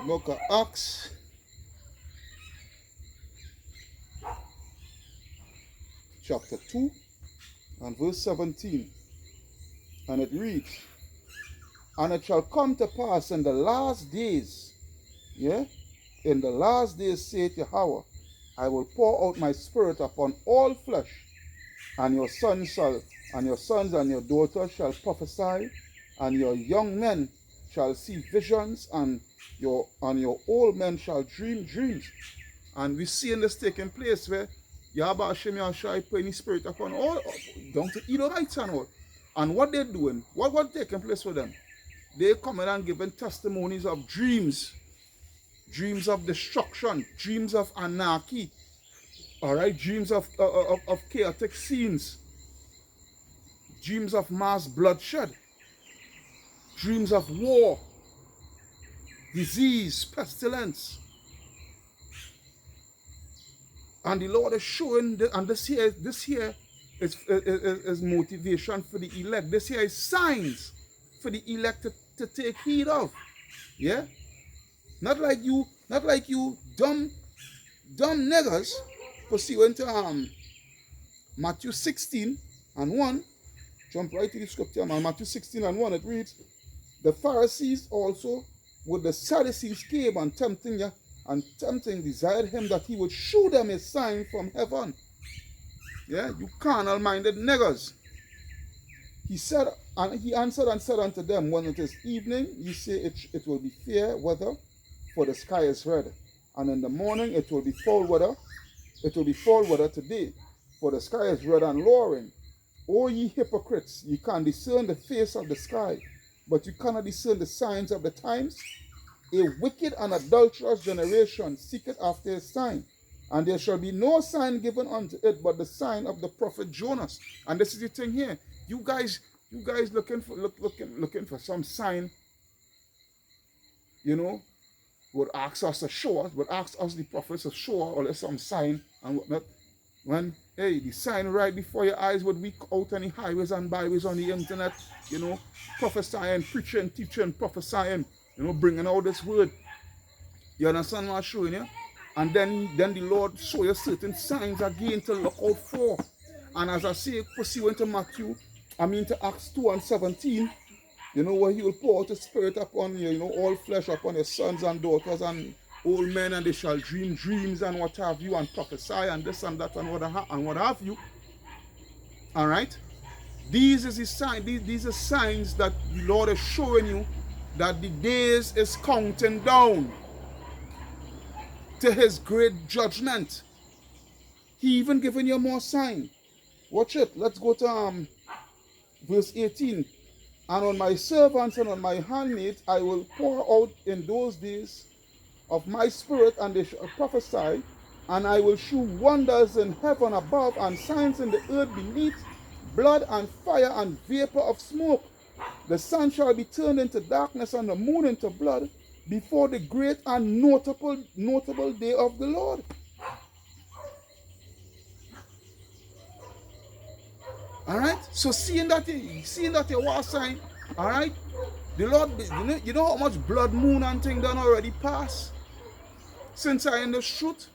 [SPEAKER 1] Look at Acts chapter 2 and verse 17. And it reads, and it shall come to pass in the last days, yeah, in the last days, saith Yahweh, I will pour out my spirit upon all flesh, and your sons and your daughters shall prophesy, and your young men shall see visions, and your old men shall dream dreams. And we see in this taking place where Yahweh Hashem Yahshua putting his spirit upon all, down to Edomites and all. And what they're doing, what taking place with them? They coming and giving testimonies of dreams of destruction, dreams of anarchy, all right, dreams of chaotic scenes, dreams of mass bloodshed, dreams of war, disease, pestilence. And the Lord is showing, and this here is motivation for the elect. This here is signs for the elect to take heed of. Yeah? Not like you dumb niggers. Pursuant to Matthew 16 and 1. Jump right to the scripture, man. Matthew 16 and 1, it reads, the Pharisees also with the Sadducees came and tempting desired him that he would show them a sign from heaven. Yeah, you carnal-minded niggers. He said, and he answered and said unto them, when it is evening, ye say it will be fair weather, for the sky is red. And in the morning it will be foul weather. It will be fall weather today, for the sky is red and lowering. O ye hypocrites, ye can discern the face of the sky, but you cannot discern the signs of the times. A wicked and adulterous generation seeketh after a sign, and there shall be no sign given unto it but the sign of the prophet Jonas. And this is the thing here. You guys looking for some sign, you know, would ask us to show us, would ask us the prophets to show us or some sign and whatnot. When, hey, the sign right before your eyes would be out on the highways and byways on the internet, you know, prophesying, preaching, teaching, prophesying, you know, bringing out this word. You understand what I'm showing you? And then the Lord show you certain signs again to look out for. And as I say, pursuant to Acts 2 and 17, you know, where he will pour out his spirit upon you, you know, all flesh upon your sons and daughters and old men, and they shall dream dreams and what have you, and prophesy and this and that and what have you. All right? These is the sign. These are signs that the Lord is showing you that the days is counting down to his great judgment. He even giving you more sign. Watch it. Let's go to verse 18. And on my servants and on my handmaids I will pour out in those days of my spirit, and they shall prophesy, and I will shew wonders in heaven above and signs in the earth beneath, blood and fire and vapor of smoke. The sun shall be turned into darkness and the moon into blood before the great and notable day of the Lord. All right. So seeing that you was sign, all right. The Lord, you know how much blood moon and thing done already passed since I in the shoot,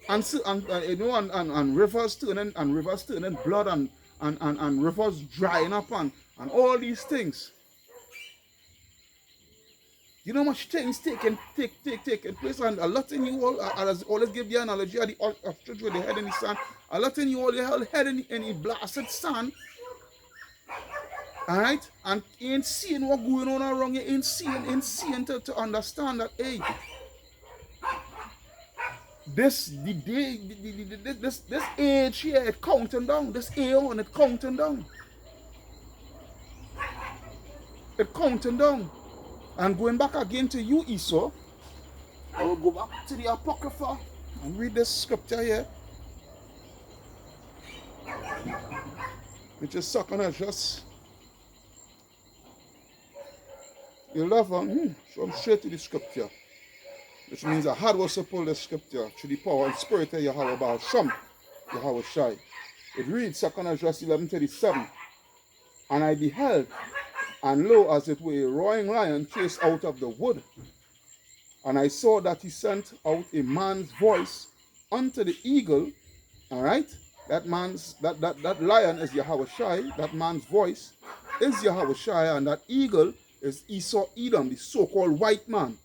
[SPEAKER 1] and you know, and rivers turning blood, and rivers drying up, and all these things. You know how much things taking place, and a lot in you all. I always give the analogy of the ostrich with the head in the sand. A lot in you all, the head in the blasted sand. Alright? And ain't seeing what going on around you, ain't seeing to understand that, hey, this age here, it counting down. This aeon, it counting down. It counting down. And going back again to you, Esau, I will go back to the Apocrypha and read this scripture here, which is second Esdras 11. So I'm straight to the scripture, which means I had was to pull the scripture through the power and spirit of Yahweh Baal Shem, Yahweh Shai. It reads, second Esdras 11:37. And I beheld, and lo, as it were a roaring lion chased out of the wood. And I saw that he sent out a man's voice unto the eagle. All right? That lion is Yahweh Shai. That man's voice is Yahweh Shai. And that eagle is Esau Edom, the so-called white man.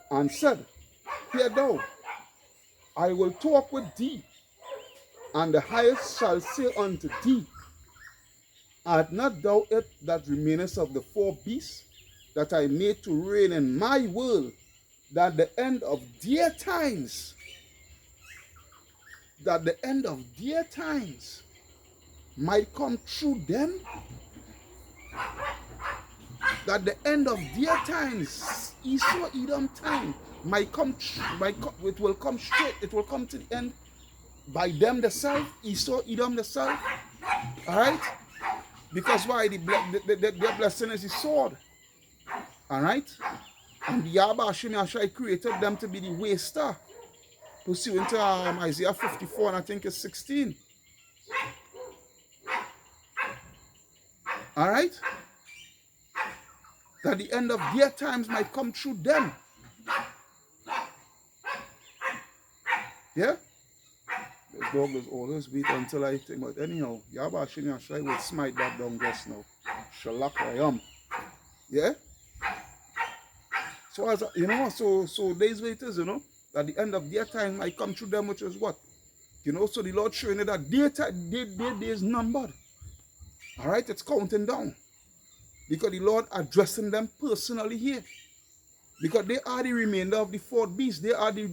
[SPEAKER 1] And said, hear thou, I will talk with thee, and the highest shall say unto thee, art not thou it that remainest of the four beasts that I made to reign in my world, that the end of their times, might come through them? That the end of their times, Esau Edom time, it will come straight, it will come to the end by them themselves, Esau Edom themselves. Alright? Because why? Their blessing is the sword. Alright? And Yahweh Shai created them to be the waster, pursuant to Isaiah 54 and I think it's 16. Alright? That the end of their times might come through them. Yeah? The dog is always wait until I think, but anyhow, Yahweh Shai will smite that down just now. Shalak I am. Yeah? So as you know, so days waiters, you know, that the end of their time might come through them, which is what? You know, so the Lord showing you that their days numbered. Alright, it's counting down. Because the Lord addressing them personally here. Because they are the remainder of the fourth beast. They are the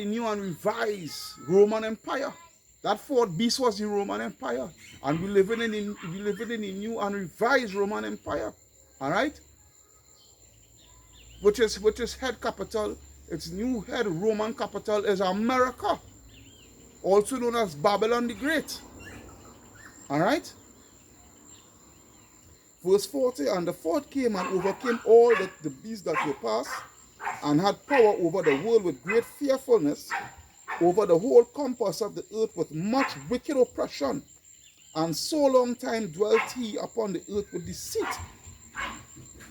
[SPEAKER 1] new and revised Roman Empire. That fourth beast was the Roman Empire. And we're living in the new and revised Roman Empire. Alright? Which is head capital. Its new head Roman capital is America. Also known as Babylon the Great. Alright? Verse 40, and the fourth came and overcame all the beasts that were past, and had power over the world with great fearfulness, over the whole compass of the earth with much wicked oppression. And so long time dwelt he upon the earth with deceit.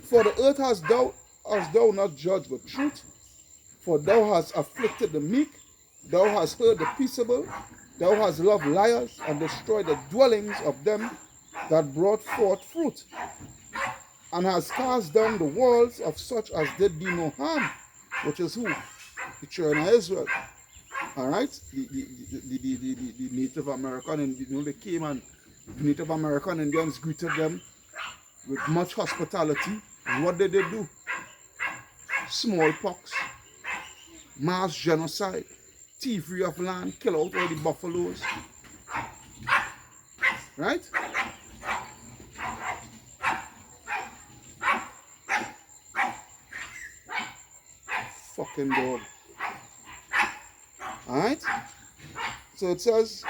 [SPEAKER 1] For the earth hast thou not judged with truth, for thou hast afflicted the meek, thou hast heard the peaceable, thou hast loved liars, and destroyed the dwellings of them that brought forth fruit, and has cast down the walls of such as did thee no harm, which is who? The children of Israel. Alright? The Native American, and you know, they came, and the Native American Indians greeted them with much hospitality. And what did they do? Smallpox, mass genocide, thievery of land, kill out all the buffaloes. Right? Fucking dog. Alright? So it says,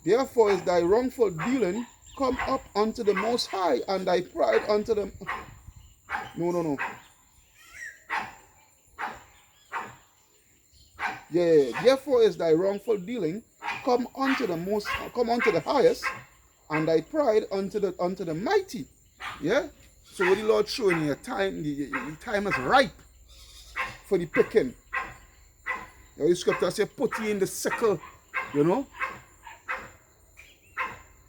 [SPEAKER 1] therefore is thy wrongful dealing come up unto the Most High, and thy pride unto the... No. Yeah, therefore is thy wrongful dealing come unto the highest, and thy pride unto the mighty. Yeah? So what the Lord showing you, the time is ripe for the picking. The scripture say, put ye in the sickle, you know,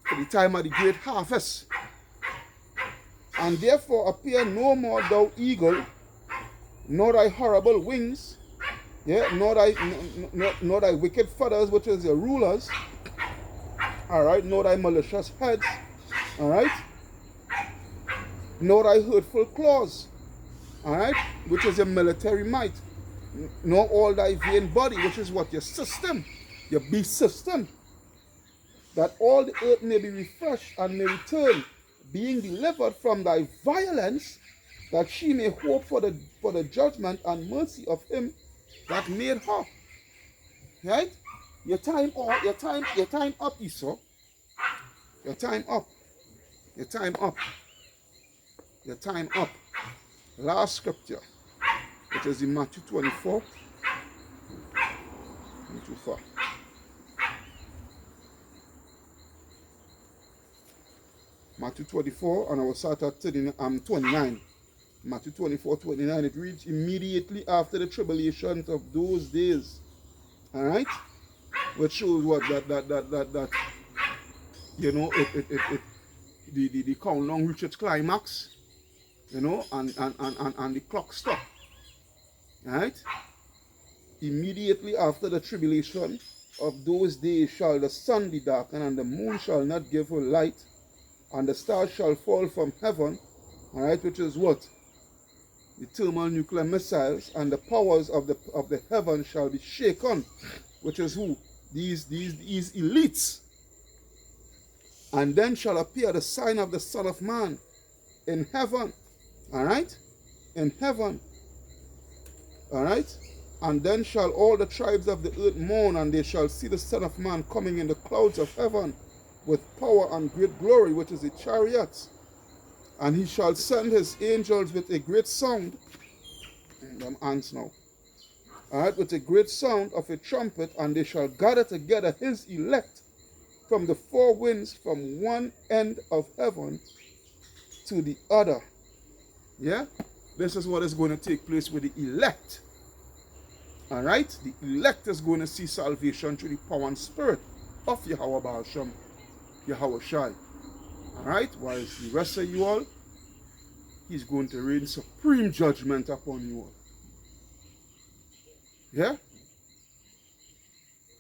[SPEAKER 1] for the time of the great harvest. And therefore appear no more thou eagle, nor thy horrible wings, yeah, nor thy wicked feathers, which is your rulers, all right, nor thy malicious heads, all right, nor thy hurtful claws, all right, which is your military might, nor all thy vain body, which is what? Your system, your beast system, that all the earth may be refreshed and may return, being delivered from thy violence, that she may hope for the judgment and mercy of him that made her. Right? Your time up, Esau. Your time up. Your time up. Your time up. Last scripture, which is in Matthew 24. Not too far. Matthew 24, and I will start at 29. Matthew 24, 29, it reads, immediately after the tribulations of those days. Alright? Which shows what? That you know, the countdown reached its climax, you know, and the clock stopped. Alright? Immediately after the tribulation of those days shall the sun be darkened, and the moon shall not give her light, and the stars shall fall from heaven, all right, which is what? The thermonuclear missiles, and the powers of the heaven shall be shaken, which is who? These elites. And then shall appear the sign of the Son of Man in heaven, all right, in heaven, all right. And then shall all the tribes of the earth mourn, and they shall see the Son of Man coming in the clouds of heaven with power and great glory, which is the chariots. And he shall send his angels with a great sound, them ants now, all right, with a great sound of a trumpet, and they shall gather together his elect from the four winds, from one end of heaven to the other. Yeah? This is what is going to take place with the elect. All right? The elect is going to see salvation through the power and spirit of Yahweh Baal Shem, Yahweh Shai. All right? Whilst the rest of you all, he's going to rain supreme judgment upon you all. Yeah?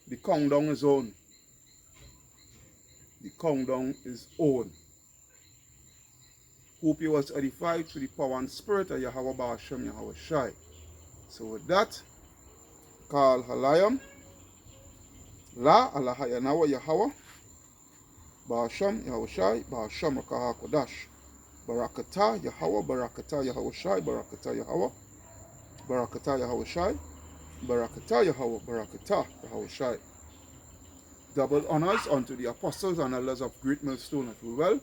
[SPEAKER 1] The countdown is on. The countdown is on. Hope you was edified through the power and spirit of Yahweh Baal Shem, Yahweh Shai. So with that, Kal Halayam, La Alahayanawa Yahweh, Baal Shem, Yahweh Shai, Baal Shem Rakaha Kodash, Barakata Yahweh, Barakata Yahweh Shai, Barakata Yahweh, Barakata Yahweh Shai, Barakata Yahweh, Barakata Yahweh Shai. Double honors unto the apostles and elders of Great Millstone at Rural.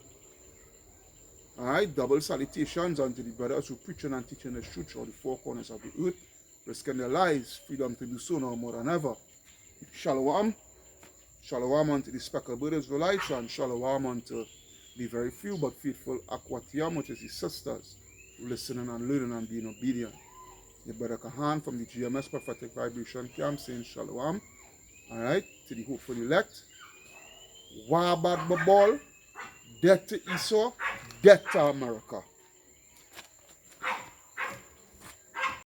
[SPEAKER 1] Alright, double salutations unto the brothers who preaching and teaching the truth throughout the four corners of the earth, risking their lives, freedom to do so now more than ever. Shalom. Shalom unto the speckled bird Israelites, and shalom unto the very few but faithful Akwatiyam, which is the sisters, listening and learning and being obedient. Your brother Kahan from the GMS Prophetic Vibration Camp saying shalom. Alright, to the hopeful elect. Wabad Babal, death to Esau, death to America.